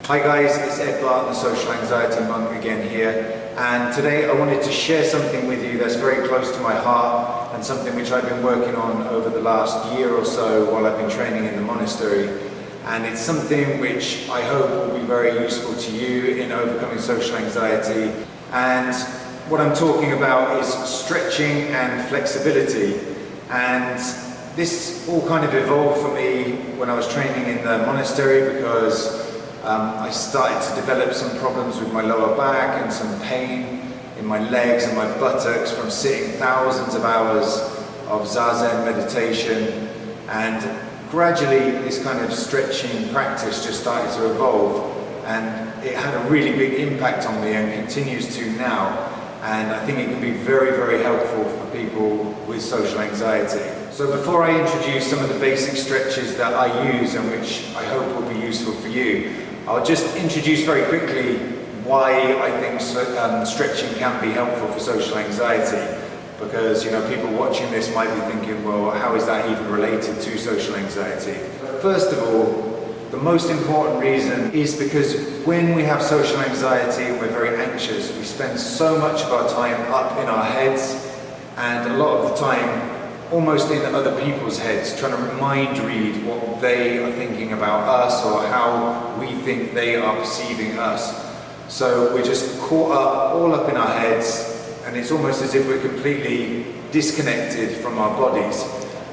Hi guys, it's Ed Barton, the Social Anxiety Monk again here, and today I wanted to share something with you that's very close to my heart and something which I've been working on over the last year or so while I've been training in the monastery. And it's something which I hope will be very useful to you in overcoming social anxiety. And what I'm talking about is stretching and flexibility. And this all kind of evolved for me when I was training in the monastery, because I started to develop some problems with my lower back and some pain in my legs and my buttocks from sitting thousands of hours of Zazen meditation. And gradually this kind of stretching practice just started to evolve, and it had a really big impact on me and continues to now. And I think it can be very, very helpful for people with social anxiety. So before I introduce some of the basic stretches that I use and which I hope will be useful for you, I'll just introduce very quickly why I think stretching can be helpful for social anxiety. Because, you know, people watching this might be thinking, well, how is that even related to social anxiety? First of all, the most important reason is because when we have social anxiety and we're very anxious, we spend so much of our time up in our heads, and a lot of the time almost in other people's heads, trying to mind read what they are thinking about us or how we think they are perceiving us. So we're just caught up, all up in our heads, and it's almost as if we're completely disconnected from our bodies.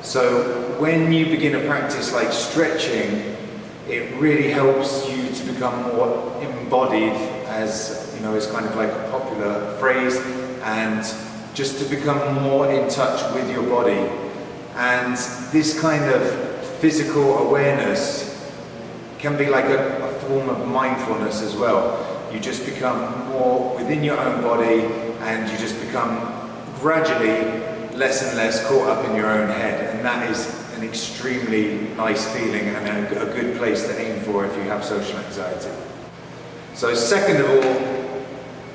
So when you begin a practice like stretching, it really helps you to become more embodied, as you know, is kind of like a popular phrase, and just to become more in touch with your body. And this kind of physical awareness can be like a form of mindfulness as well. You just become more within your own body, and you just become gradually less and less caught up in your own head. And that is an extremely nice feeling and a good place to aim for if you have social anxiety. So second of all,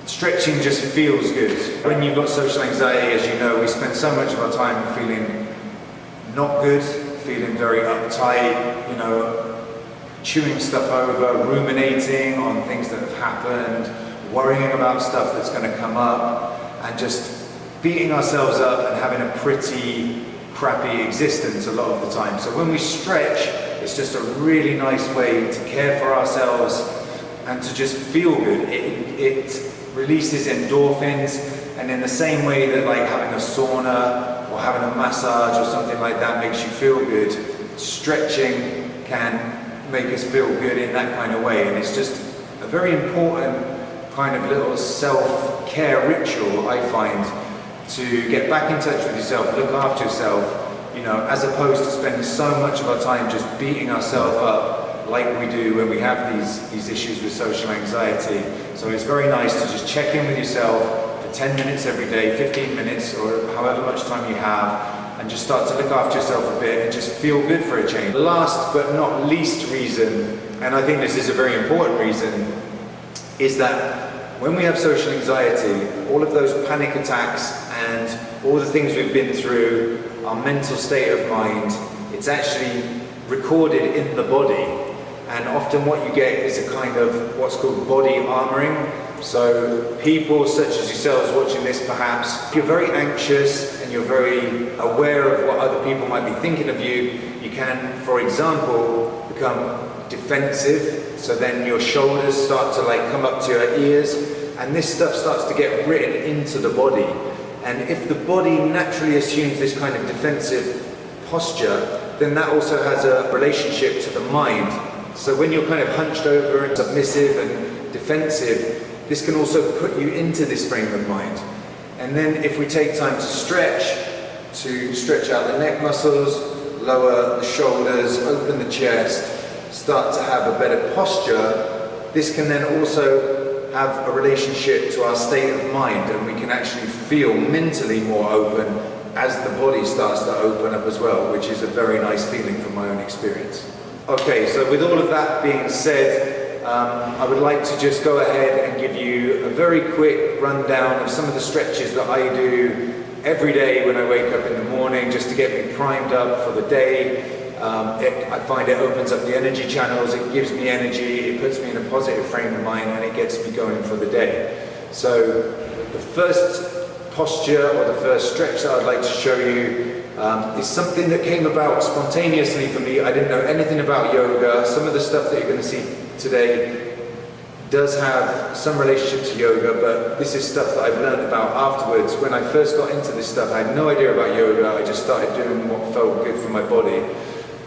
stretching just feels good. When you've got social anxiety, as you know, we spend so much of our time feeling not good, feeling very uptight, you know, chewing stuff over, ruminating on things that have happened, worrying about stuff that's going to come up, and just beating ourselves up and having a pretty crappy existence a lot of the time. So when we stretch, it's just a really nice way to care for ourselves and to just feel good. It releases endorphins, and in the same way that like having a sauna or having a massage or something like that makes you feel good, stretching can make us feel good in that kind of way. And it's just a very important kind of little self-care ritual, I find, to get back in touch with yourself, look after yourself, you know, as opposed to spending so much of our time just beating ourselves up like we do when we have these issues with social anxiety. So it's very nice to just check in with yourself for 10 minutes every day, 15 minutes, or however much time you have, and just start to look after yourself a bit and just feel good for a change. Last but not least reason, and I think this is a very important reason, is that when we have social anxiety, all of those panic attacks and all the things we've been through, our mental state of mind, it's actually recorded in the body. And often what you get is a kind of what's called body armoring. So people such as yourselves watching this, perhaps, if you're very anxious and you're very aware of what other people might be thinking of you, you can, for example, become defensive. So then your shoulders start to like come up to your ears, and this stuff starts to get written into the body. And if the body naturally assumes this kind of defensive posture, then that also has a relationship to the mind. So when you're kind of hunched over and submissive and defensive, this can also put you into this frame of mind. And then if we take time to stretch out the neck muscles, lower the shoulders, open the chest, start to have a better posture, this can then also have a relationship to our state of mind, and we can actually feel mentally more open as the body starts to open up as well, which is a very nice feeling from my own experience. Okay, so with all of that being said, I would like to just go ahead and give you a very quick rundown of some of the stretches that I do every day when I wake up in the morning, just to get me primed up for the day. I find it opens up the energy channels, it gives me energy, it puts me in a positive frame of mind, and it gets me going for the day. So the first posture or the first stretch that I'd like to show you is something that came about spontaneously for me. I didn't know anything about yoga. Some of the stuff that you're going to see today does have some relationship to yoga, but this is stuff that I've learned about afterwards. When I first got into this stuff, I had no idea about yoga. I just started doing what felt good for my body.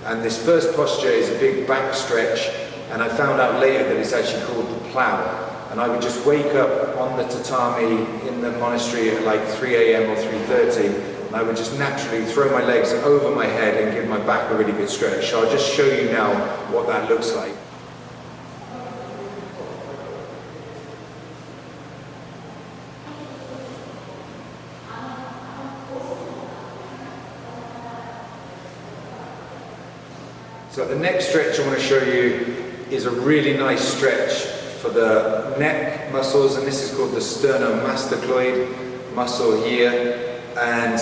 And this first posture is a big back stretch, and I found out later that it's actually called the plow. And I would just wake up on the tatami in the monastery at like 3 a.m. or 3:30, and I would just naturally throw my legs over my head and give my back a really good stretch. So I'll just show you now what that looks like. So the next stretch I want to show you is a really nice stretch for the neck muscles, and this is called the sternomastoid muscle here. And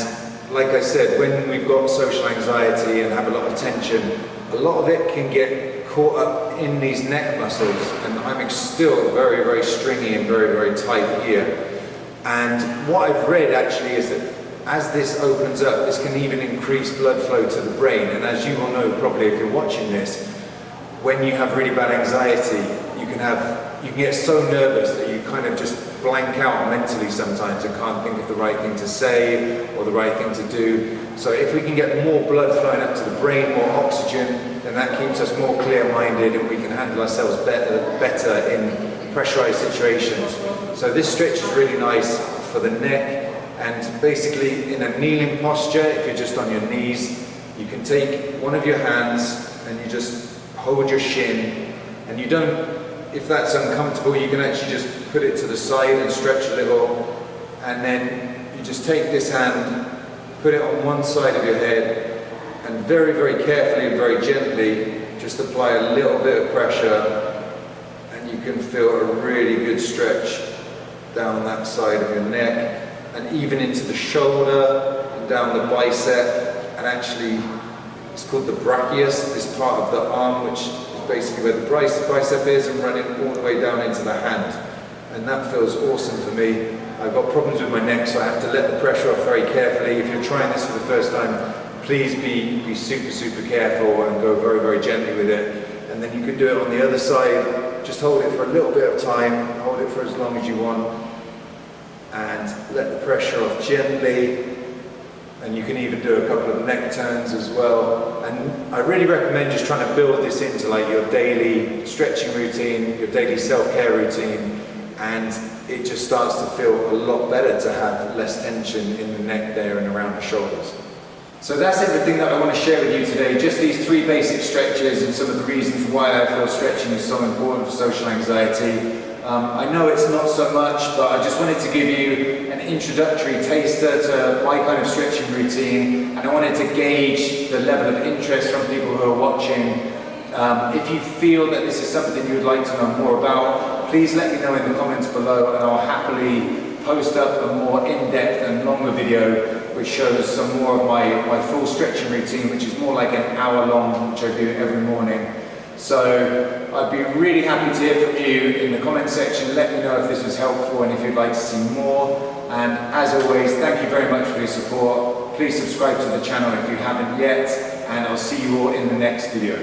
like I said, when we've got social anxiety and have a lot of tension, a lot of it can get caught up in these neck muscles, and I'm still very, very stringy and very, very tight here. And what I've read actually is that as this opens up, this can even increase blood flow to the brain. And as you will know probably if you're watching this, when you have really bad anxiety, you can get so nervous that you kind of just blank out mentally sometimes and can't think of the right thing to say or the right thing to do. So if we can get more blood flowing up to the brain, more oxygen, then that keeps us more clear-minded and we can handle ourselves better in pressurized situations. So this stretch is really nice for the neck. And basically in a kneeling posture, if you're just on your knees, you can take one of your hands and you just hold your shin, and you don't, if that's uncomfortable, you can actually just put it to the side and stretch a little, and then you just take this hand, put it on one side of your head, and very, very carefully and very gently just apply a little bit of pressure, and you can feel a really good stretch down that side of your neck, and even into the shoulder and down the bicep, and actually it's called the brachius, this part of the arm which is basically where the bicep is, and running all the way down into the hand. And that feels awesome for me. I've got problems with my neck, so I have to let the pressure off very carefully. If you're trying this for the first time, please be super, super careful and go very, very gently with it. And then you can do it on the other side. Just hold it for a little bit of time, hold it for as long as you want, and let the pressure off gently. And you can even do a couple of neck turns as well. And I really recommend just trying to build this into like your daily stretching routine, your daily self-care routine, and it just starts to feel a lot better to have less tension in the neck there and around the shoulders. So that's everything that I want to share with you today, just these 3 basic stretches and some of the reasons why I feel stretching is so important for social anxiety. I know it's not so much, but I just wanted to give you an introductory taster to my kind of stretching routine, and I wanted to gauge the level of interest from people who are watching. If you feel that this is something you would like to know more about, please let me know in the comments below, and I'll happily post up a more in-depth and longer video which shows some more of my full stretching routine, which is more like an hour long, which I do every morning. So I'd be really happy to hear from you in the comment section. Let me know if this was helpful and if you'd like to see more. And as always, thank you very much for your support. Please subscribe to the channel if you haven't yet, and I'll see you all in the next video.